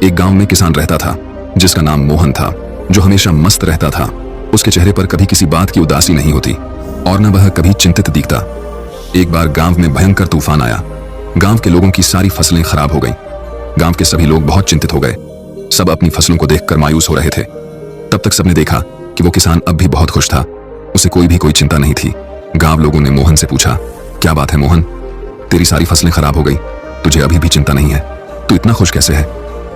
एक गांव में किसान रहता था जिसका नाम मोहन था, जो हमेशा मस्त रहता था। उसके चेहरे पर कभी किसी बात की उदासी नहीं होती और न वह कभी चिंतित दिखता। एक बार गांव में भयंकर तूफान आया। गांव के लोगों की सारी फसलें खराब हो गईं। गांव के सभी लोग बहुत चिंतित हो गए। सब अपनी फसलों को देखकर मायूस हो रहे थे। तब तक सबने देखा कि वो किसान अब भी बहुत खुश था। उसे कोई चिंता नहीं थी। गांव लोगों ने मोहन से पूछा, क्या बात है मोहन, तेरी सारी फसलें खराब हो गई, तुझे अभी भी चिंता नहीं है, तू इतना खुश कैसे है?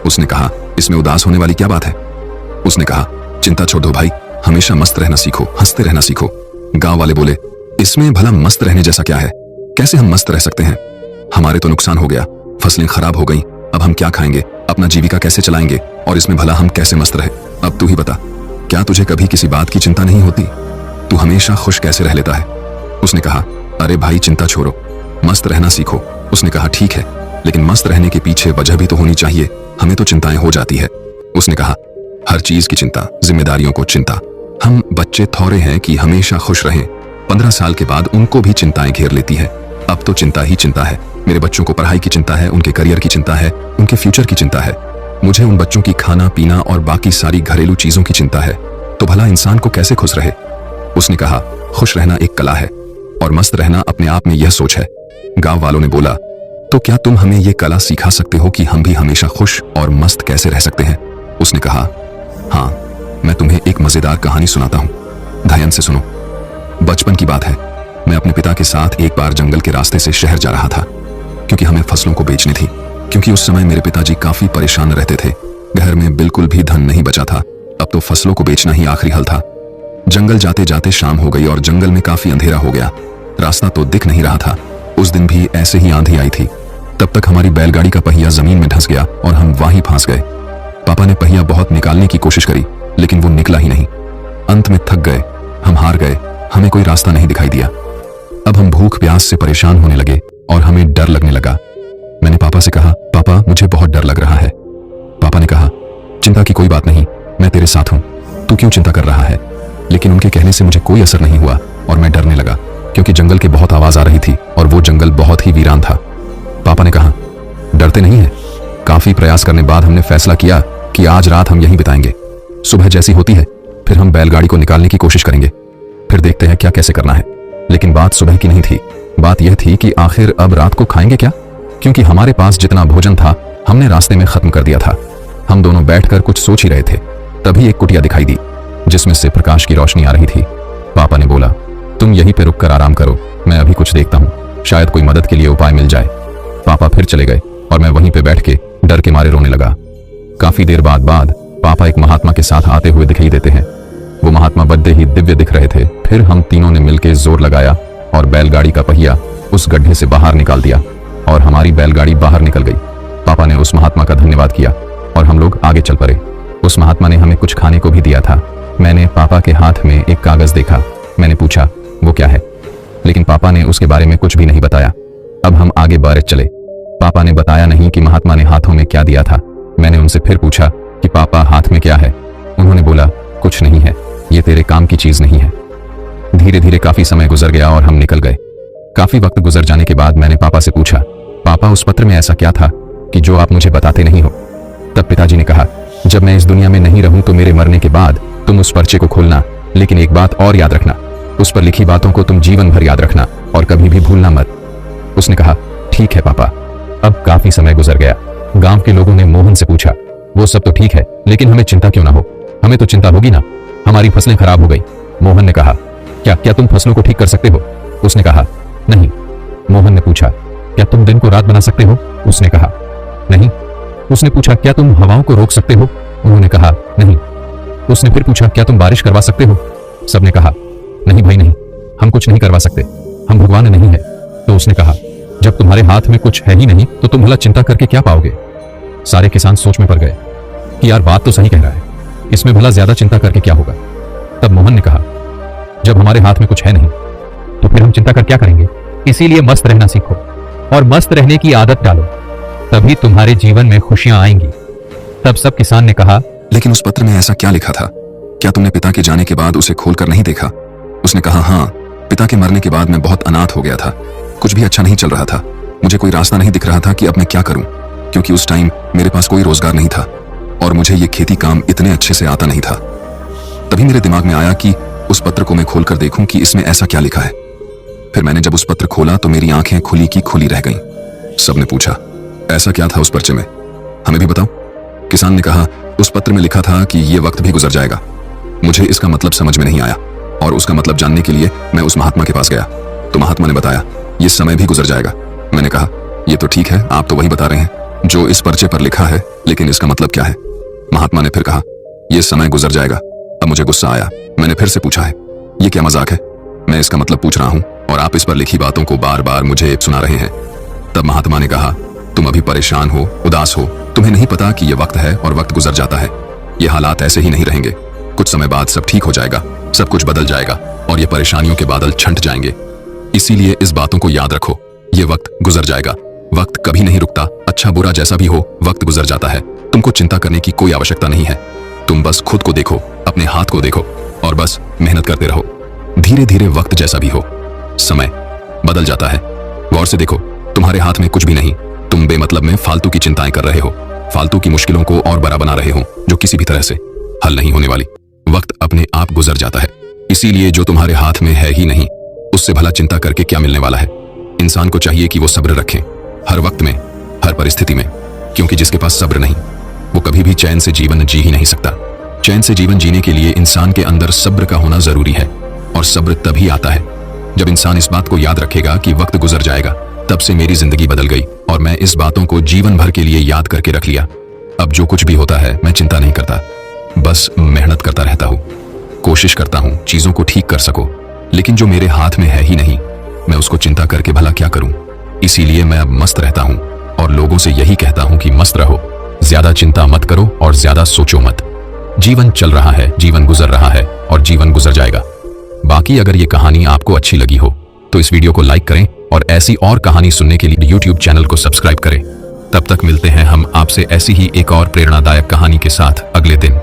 उसने कहा, इसमें उदास होने वाली क्या बात है? उसने कहा, चिंता छोड़ दो भाई, हमेशा मस्त रहना सीखो, हंसते रहना सीखो। गांव वाले बोले, इसमें भला मस्त रहने जैसा क्या है? कैसे हम मस्त रह सकते हैं? हमारे तो नुकसान हो गया, फसलें खराब हो गई, अब हम क्या खाएंगे, अपना जीविका कैसे चलाएंगे, और इसमें भला हम कैसे मस्त रहे? अब तू ही बता, क्या तुझे कभी किसी बात की चिंता नहीं होती? तू हमेशा खुश कैसे रह लेता है? उसने कहा, अरे भाई चिंता छोड़ो, मस्त रहना सीखो। उसने कहा, ठीक है, लेकिन मस्त रहने के पीछे वजह भी तो होनी चाहिए, हमें तो चिंताएं हो जाती है। उसने कहा, हर चीज की चिंता, जिम्मेदारियों को चिंता। हम बच्चे थोड़े हैं कि हमेशा खुश रहें। 15 साल के बाद उनको भी चिंताएं घेर लेती है। अब तो चिंता ही चिंता है। मेरे बच्चों को पढ़ाई की चिंता है, उनके करियर की चिंता है, उनके फ्यूचर की चिंता है। मुझे उन बच्चों की खाना पीना और बाकी सारी घरेलू चीजों की चिंता है। तो भला इंसान को कैसे खुश रहे? उसने कहा, खुश रहना एक कला है और मस्त रहना अपने आप में यह सोच है। गांव वालों ने बोला, तो क्या तुम हमें यह कला सिखा सकते हो कि हम भी हमेशा खुश और मस्त कैसे रह सकते हैं? उसने कहा, हाँ, मैं तुम्हें एक मजेदार कहानी सुनाता हूँ, ध्यान से सुनो। बचपन की बात है। मैं अपने पिता के साथ एक बार जंगल के रास्ते से शहर जा रहा था, क्योंकि हमें फसलों को बेचनी थी। क्योंकि उस समय मेरे पिताजी काफी परेशान रहते थे। घर में बिल्कुल भी धन नहीं बचा था। अब तो फसलों को बेचना ही आखिरी हल था। जंगल जाते जाते शाम हो गई और जंगल में काफी अंधेरा हो गया। रास्ता तो दिख नहीं रहा था। उस दिन भी ऐसे ही आंधी आई थी। तब तक हमारी बैलगाड़ी का पहिया जमीन में धंस गया और हम वहीं फंस गए। पापा ने पहिया बहुत निकालने की कोशिश करी, लेकिन वो निकला ही नहीं। अंत में थक गए, हम हार गए, हमें कोई रास्ता नहीं दिखाई दिया। अब हम भूख प्यास से परेशान होने लगे और हमें डर लगने लगा। मैंने पापा से कहा, पापा मुझे बहुत डर लग रहा है। पापा ने कहा, चिंता की कोई बात नहीं, मैं तेरे साथ हूं, तू क्यों चिंता कर रहा है? लेकिन उनके कहने से मुझे कोई असर नहीं हुआ और मैं डरने लगा, क्योंकि जंगल की बहुत आवाज आ रही थी और वो जंगल बहुत ही वीरान था। पापा ने कहा, डरते नहीं है? काफी प्रयास करने बाद हमने फैसला किया कि आज रात हम यहीं बिताएंगे। सुबह जैसी होती है फिर हम बैलगाड़ी को निकालने की कोशिश करेंगे, फिर देखते हैं क्या कैसे करना है। लेकिन बात सुबह की नहीं थी। बात यह थी कि आखिर अब रात को खाएंगे क्या, क्योंकि हमारे पास जितना भोजन था हमने रास्ते में खत्म कर दिया था। हम दोनों बैठकर कुछ सोच ही रहे थे, तभी एक कुटिया दिखाई दी जिसमें से प्रकाश की रोशनी आ रही थी। पापा ने बोला, तुम यहीं पे रुककर आराम करो, मैं अभी कुछ देखता हूँ, शायद कोई मदद के लिए उपाय मिल जाए। पापा फिर चले गए और मैं वहीं पे बैठ के डर के मारे रोने लगा। काफी देर बाद पापा एक महात्मा के साथ आते हुए दिखाई देते हैं। वो महात्मा बड्डे ही दिव्य दिख रहे थे। फिर हम तीनों ने मिलकर जोर लगाया और बैलगाड़ी का पहिया उस गड्ढे से बाहर निकाल दिया और हमारी बैलगाड़ी बाहर निकल गई। पापा ने उस महात्मा का धन्यवाद किया और हम लोग आगे चल पड़े। उस महात्मा ने हमें कुछ खाने को भी दिया था। मैंने पापा के हाथ में एक कागज देखा। मैंने पूछा, वो क्या है? लेकिन पापा ने उसके बारे में कुछ भी नहीं बताया। अब हम आगे बढ़ चले। पापा ने बताया नहीं कि महात्मा ने हाथों में क्या दिया था। मैंने उनसे फिर पूछा कि पापा हाथ में क्या है? उन्होंने बोला, कुछ नहीं है, ये तेरे काम की चीज नहीं है। धीरे धीरे काफी समय गुजर गया और हम निकल गए। काफी वक्त गुजर जाने के बाद मैंने पापा से पूछा, पापा उस पत्र में ऐसा क्या था कि जो आप मुझे बताते नहीं हो? तब पिताजी ने कहा, जब मैं इस दुनिया में नहीं रहूं तो मेरे मरने के बाद तुम उस पर्चे को खोलना, लेकिन एक बात और याद रखना, उस पर लिखी बातों को तुम जीवन भर याद रखना और कभी भी भूलना मत। उसने कहा, ठीक है पापा। अब काफी समय गुजर गया। गांव के लोगों ने मोहन से पूछा, वो सब तो ठीक है, लेकिन हमें चिंता क्यों ना हो? हमें तो चिंता होगी ना, हमारी फसलें खराब हो गई। मोहन ने कहा, क्या तुम फसलों को ठीक कर सकते हो? उसने कहा, नहीं। मोहन ने पूछा, क्या तुम दिन को रात बना सकते हो? उसने कहा, नहीं। उसने पूछा, क्या तुम हवाओं को रोक सकते हो? उन्होंने कहा, नहीं। उसने फिर पूछा, क्या तुम बारिश करवा सकते हो? सबने कहा, नहीं भाई नहीं, हम कुछ नहीं करवा सकते, हम भगवान नहीं है। तो उसने कहा, जब तुम्हारे हाथ में कुछ है ही नहीं तो तुम भला चिंता करके क्या पाओगे? सारे किसान सोच में पड़ गए कि यार बात तो सही कह रहा है, इसमें भला ज्यादा चिंता करके क्या होगा? तब मोहन ने कहा, जब हमारे हाथ में कुछ है नहीं तो फिर हम चिंता कर क्या करेंगे? इसीलिए मस्त रहना सीखो और मस्त रहने की आदत डालो, तभी तुम्हारे जीवन में खुशियां आएंगी। तब सब किसान ने कहा, लेकिन उस पत्र में ऐसा क्या लिखा था? क्या तुमने पिता के जाने के बाद उसे खोलकर नहीं देखा? उसने कहा, हाँ, पिता के मरने के बाद मैं बहुत अनाथ हो गया था, कुछ भी अच्छा नहीं चल रहा था, मुझे कोई रास्ता नहीं दिख रहा था कि अब मैं क्या करूं। क्योंकि उस टाइम मेरे पास कोई रोजगार नहीं था और मुझे ये खेती काम इतने अच्छे से आता नहीं था। तभी मेरे दिमाग में आया कि उस पत्र को मैं खोलकर देखूं कि इसमें ऐसा क्या लिखा है। फिर मैंने जब उस पत्र खोला तो मेरी आंखें खुली की खुली रह गईं। सबने पूछा, ऐसा क्या था उस पर्चे में, हमें भी बताओ। किसान ने कहा, उस पत्र में लिखा था कि ये वक्त भी गुजर जाएगा। मुझे इसका मतलब समझ में नहीं आया और उसका मतलब जानने के लिए मैं उस महात्मा के पास गया तो महात्मा ने बताया, ये समय भी गुजर जाएगा। मैंने कहा, ये तो ठीक है, आप तो वही बता रहे हैं जो इस पर्चे पर लिखा है, लेकिन इसका मतलब क्या है। महात्मा ने फिर कहा, ये समय गुजर जाएगा। अब मुझे गुस्सा आया। मैंने फिर से पूछा है, ये क्या मजाक है, मैं इसका मतलब पूछ रहा हूं और आप इस पर लिखी बातों को बार बार मुझे सुना रहे हैं। तब महात्मा ने कहा, तुम अभी परेशान हो, उदास हो, तुम्हें नहीं पता कि यह वक्त है और वक्त गुजर जाता है। ये हालात ऐसे ही नहीं रहेंगे, कुछ समय बाद सब ठीक हो जाएगा, सब कुछ बदल जाएगा और ये परेशानियों के बादल छंट जाएंगे। इसीलिए इस बातों को याद रखो, ये वक्त गुजर जाएगा, वक्त कभी नहीं रुकता, अच्छा बुरा जैसा भी हो वक्त गुजर जाता है। तुमको चिंता करने की कोई आवश्यकता नहीं है, तुम बस खुद को देखो, अपने हाथ को देखो और बस मेहनत करते रहो। धीरे धीरे वक्त जैसा भी हो, समय बदल जाता है। गौर से देखो, तुम्हारे हाथ में कुछ भी नहीं, तुम बेमतलब में फालतू की चिंताएं कर रहे हो, फालतू की मुश्किलों को और बड़ा बना रहे हो जो किसी भी तरह से हल नहीं होने वाली। वक्त अपने आप गुजर जाता है, इसीलिए जो तुम्हारे हाथ में है ही नहीं उससे भला चिंता करके क्या मिलने वाला है। इंसान को चाहिए कि वो सब्र रखे हर वक्त में, हर परिस्थिति में, क्योंकि जिसके पास सब्र नहीं वो कभी भी चैन से जीवन जी ही नहीं सकता। चैन से जीवन जीने के लिए इंसान के अंदर सब्र का होना जरूरी है और सब्र तभी आता है जब इंसान इस बात को याद रखेगा कि वक्त गुजर जाएगा। तब से मेरी जिंदगी बदल गई और मैं इस बातों को जीवन भर के लिए याद करके रख लिया। अब जो कुछ भी होता है मैं चिंता नहीं करता, बस मेहनत करता रहता हूँ, कोशिश करता हूँ चीजों को ठीक कर सको, लेकिन जो मेरे हाथ में है ही नहीं मैं उसको चिंता करके भला क्या करूं। इसीलिए मैं अब मस्त रहता हूं और लोगों से यही कहता हूं कि मस्त रहो, ज्यादा चिंता मत करो और ज्यादा सोचो मत। जीवन चल रहा है, जीवन गुजर रहा है और जीवन गुजर जाएगा। बाकी अगर ये कहानी आपको अच्छी लगी हो तो इस वीडियो को लाइक करें और ऐसी और कहानी सुनने के लिए YouTube चैनल को सब्सक्राइब करें। तब तक मिलते हैं हम आपसे ऐसी ही एक और प्रेरणादायक कहानी के साथ अगले दिन।